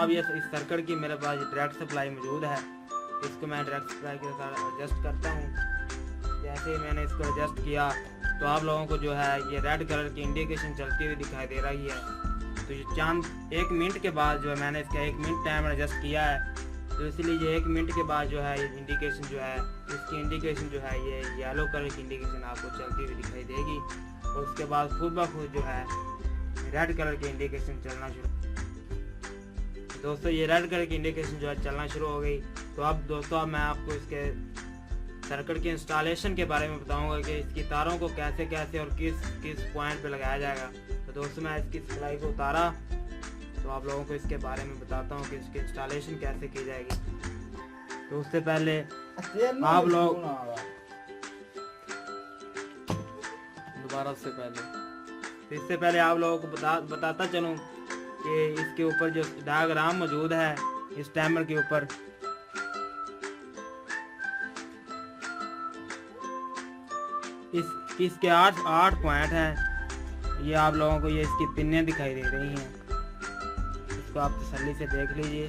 अब ये इस सर्किट की मेरे पास डायरेक्ट सप्लाई मौजूद है। इसको मैं डायरेक्ट सप्लाई के साथ एडजस्ट करता हूँ। जैसे ही मैंने इसको एडजस्ट किया तो आप लोगों को जो है ये रेड कलर की इंडिकेशन चलती हुई दिखाई दे रही है। तो ये चांद 1 मिनट के बाद जो है मैंने इसका 1 मिनट टाइम एडजस्ट किया है, तो इसलिए ये 1 मिनट के बाद जो है ये इंडिकेशन जो है इसकी इंडिकेशन जो है ये येलो कलर की इंडिकेशन आपको चलती हुई दिखाई देगी। और उसके बाद खुद ब खुद जो है रेड कलर की इंडिकेशन चलना शुरू। दोस्तों ये रेड कलर की इंडिकेशन जो है चलना शुरू हो गई। तो अब दोस्तों अब मैं आपको इसके सर्किट के इंस्टॉलेशन के बारे में बताऊंगा कि इसकी तारों को कैसे कैसे और किस किस पॉइंट पे लगाया जाएगा। तो दोस्तों मैं इसकी सप्लाई को उतारा तो आप लोगों को इसके बारे में बताता हूँ कि इसकी इंस्टॉलेशन कैसे की जाएगी। तो उससे पहले आप लोग दोबारा से पहले तो इससे पहले आप लोगों को बताता चलूँ कि इसके ऊपर जो डायग्राम मौजूद है इस टाइमर के ऊपर, इसके 8 पॉइंट हैं। ये आप लोगों को ये इसकी पिनें दिखाई दे रही हैं, इसको आप तसल्ली से देख लीजिए।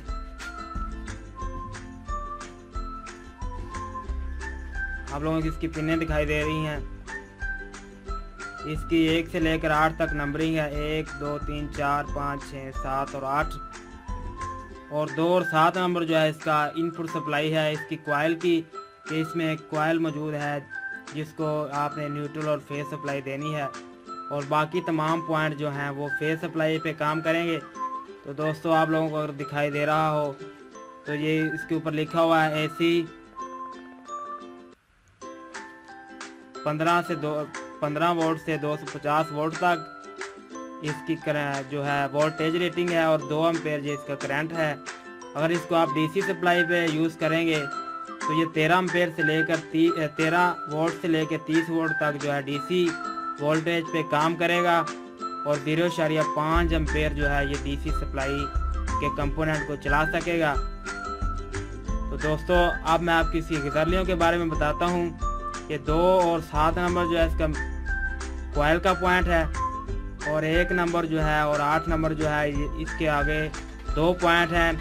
आप लोगों को इसकी पिनें दिखाई दे रही हैं। इसकी 1 से लेकर 8 तक नंबरिंग है। 1 2 3 4 5 6 7 और 8 और 2 और 7 नंबर जो है इसका इनपुट सप्लाई है इसकी कॉइल की, कि इसमें एक कॉइल मौजूद है जिसको आपने न्यूट्रल और फेस सप्लाई देनी है। और बाकी तमाम पॉइंट जो हैं वो फेस सप्लाई पे काम करेंगे। तो दोस्तों आप लोगों को अगर दिखाई दे रहा हो तो ये इसके ऊपर लिखा हुआ है AC 15 वोल्ट से 250 वोल्ट तक इसकी जो है वोल्टेज रेटिंग है और 2 एम्पेयर जो इसका करंट है। अगर इसको आप DC सप्लाई पे यूज़ करेंगे तो ये 13 एम्पेयर से लेकर 13 वोल्ट से लेकर 30 वोल्ट तक जो है DC वोल्टेज पे काम करेगा और 0.5 एम्पेयर जो है ये DC सप्लाई के कंपोनेंट को चला सकेगा। तो दोस्तों अब मैं आपकी इसकी गज़रियों के बारे में बताता हूँ कि 2 और 7 नंबर जो है इसका कॉइल का पॉइंट है और 1 नंबर जो है और 8 नंबर जो है इसके आगे 2 पॉइंट हैं।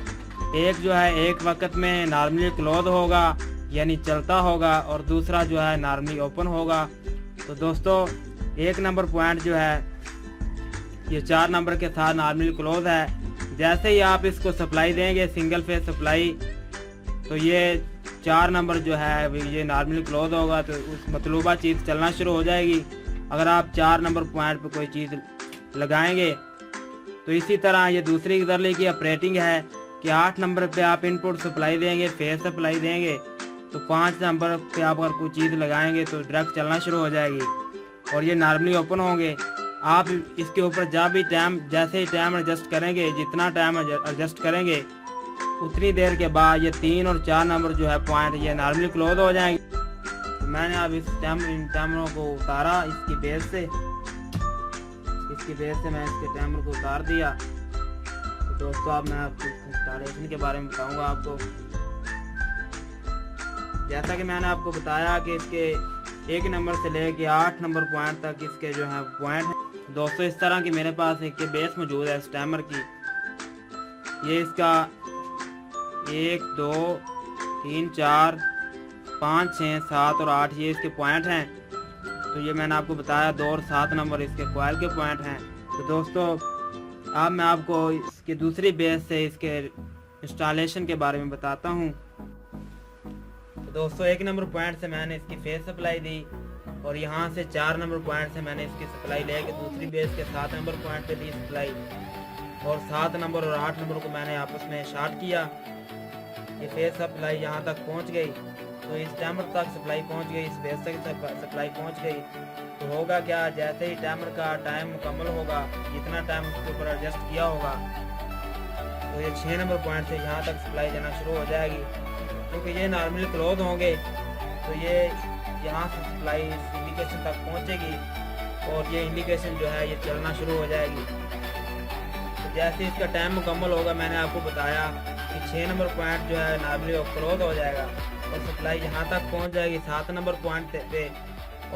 एक जो है एक वक्त में नॉर्मली क्लोज होगा यानी चलता होगा और दूसरा जो है नॉर्मली ओपन होगा। तो दोस्तों 1 नंबर पॉइंट जो है ये 4 नंबर के साथ नॉर्मली क्लोज है। जैसे ही आप इसको सप्लाई देंगे सिंगल फेज सप्लाई तो ये 4 नंबर जो है ये नॉर्मली क्लोज होगा, तो उस मतलूबा चीज़ चलना शुरू हो जाएगी। अगर आप 4 नंबर पॉइंट पर कोई चीज़ लगाएंगे तो इसी तरह ये दूसरी गज़रली की ऑपरेटिंग है कि 8 नंबर पे आप इनपुट सप्लाई देंगे फेस सप्लाई देंगे तो 5 नंबर पे आप अगर कोई चीज़ लगाएंगे तो डायरेक्ट चलना शुरू हो जाएगी और ये नॉर्मली ओपन होंगे। आप इसके ऊपर जब भी टाइम जैसे ही टाइम एडजस्ट करेंगे, जितना टाइम एडजस्ट करेंगे उतनी देर के बाद ये 3 और 4 नंबर जो है पॉइंट ये नॉर्मली क्लोज हो जाएंगे। तो मैंने अब इन टाइमरों को उतारा इसकी बेस से मैं इसके टाइमर को उतार दिया। तो दोस्तों अब मैं आपको इंस्टॉलेशन के बारे में बताऊंगा आपको। जैसा कि मैंने आपको बताया कि इसके 1 नंबर से लेके 8 नंबर पॉइंट तक इसके जो है पॉइंट हैं। दोस्तों इस तरह की मेरे पास एक बेस मौजूद है इस टाइमर की। ये इसका 1 2 3 4 5 6 7 और 8 ये इसके पॉइंट हैं। तो ये मैंने आपको बताया 2 और 7 नंबर इसके कॉइल के पॉइंट हैं। तो दोस्तों अब मैं आपको इसकी दूसरी बेस से इसके इंस्टॉलेशन के बारे में बताता हूँ। तो दोस्तों 1 नंबर पॉइंट से मैंने इसकी फेस सप्लाई दी और यहाँ से 4 नंबर पॉइंट से मैंने इसकी सप्लाई लेके दूसरी बेस के 7 नंबर पॉइंट पे दी सप्लाई और 7 नंबर और 8 नंबर को मैंने आपस में शॉर्ट किया। ये फेस सप्लाई यहाँ तक पहुँच गई तो इस टाइमर तक सप्लाई पहुँच गई, इस बेस तक सप्लाई पहुँच गई। तो होगा क्या, जैसे ही टाइमर का टाइम मुकम्मल होगा, जितना टाइम उसके ऊपर एडजस्ट किया होगा, तो ये 6 नंबर पॉइंट से यहाँ तक सप्लाई देना शुरू हो जाएगी। क्योंकि ये नॉर्मली क्लोज होंगे तो ये यहाँ से सप्लाई इस इंडिकेशन तक पहुँचेगी और ये इंडिकेशन जो है ये चलना शुरू हो जाएगी। तो जैसे इसका टाइम मुकम्मल होगा, मैंने आपको बताया कि 6 नंबर पॉइंट जो है नॉर्मली वो क्लोज हो जाएगा और सप्लाई यहाँ तक पहुँच जाएगी 7 नंबर पॉइंट पे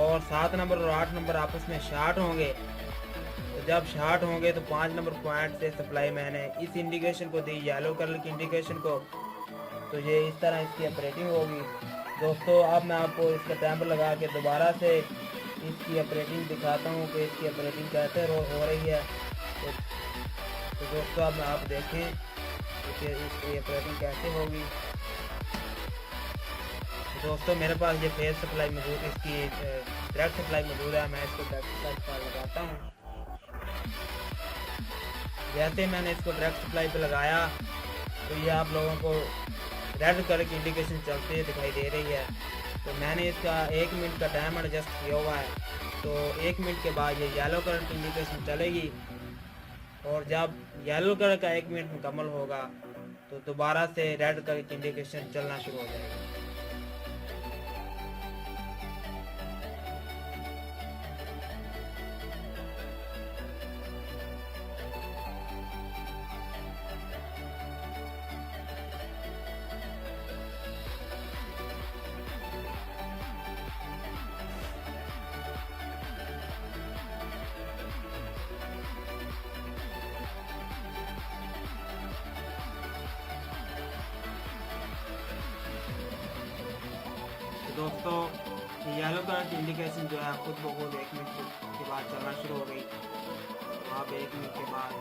और 7 नंबर और 8 नंबर आपस में शॉर्ट होंगे। तो जब शार्ट होंगे तो 5 नंबर पॉइंट से सप्लाई मैंने इस इंडिकेशन को दी, येलो कलर की इंडिकेशन को, तो ये इस तरह इसकी ऑपरेटिंग होगी। दोस्तों अब मैं आपको इसका टाइमर लगा के दोबारा से इसकी ऑपरेटिंग दिखाता हूँ कि इसकी ऑपरेटिंग कैसे हो रही है। तो दोस्तों अब आप देखें कि इसकी ऑपरेटिंग कैसे होगी। दोस्तों मेरे पास ये फेस सप्लाई मौजूद, इसकी डायरेक्ट सप्लाई मौजूद है। मैं इसको डायरेक्ट सप्लाई पर लगाता हूँ। जैसे मैंने इसको डायरेक्ट सप्लाई पे लगाया तो ये आप लोगों को रेड कलर की इंडिकेशन चलती दिखाई दे रही है। तो मैंने इसका 1 मिनट का टाइम एडजस्ट किया हुआ है, तो 1 मिनट के बाद ये येलो कलर की इंडिकेशन चलेगी और जब येलो कलर का 1 मिनट मुकम्मल होगा तो दोबारा से रेड कलर की इंडिकेशन चलना शुरू हो जाएगी। दोस्तों येलो कलर की इंडिकेशन जो है खुद ब खुद 1 मिनट के बाद चलना शुरू हो गई। तो आप 1 मिनट के बाद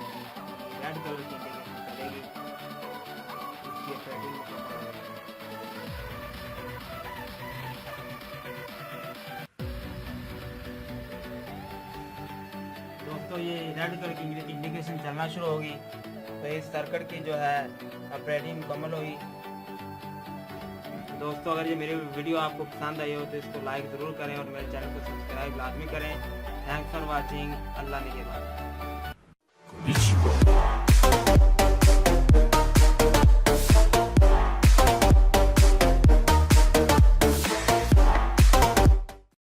रेड कलर की इंडिकेशन चलेगी, इसकी ऑपरेटिंग मुकम्मल हो जाएगी। दोस्तों ये रेड कलर की इंडिकेशन चलना शुरू होगी तो इस सर्किट की जो है ऑपरेटिंग मुकम्मल होगी। दोस्तों अगर ये मेरी वीडियो आपको पसंद आई हो तो इसको लाइक ज़रूर करें और मेरे चैनल को सब्सक्राइब लाजमी करें। Thanks for watching. अल्लाह निगहबान।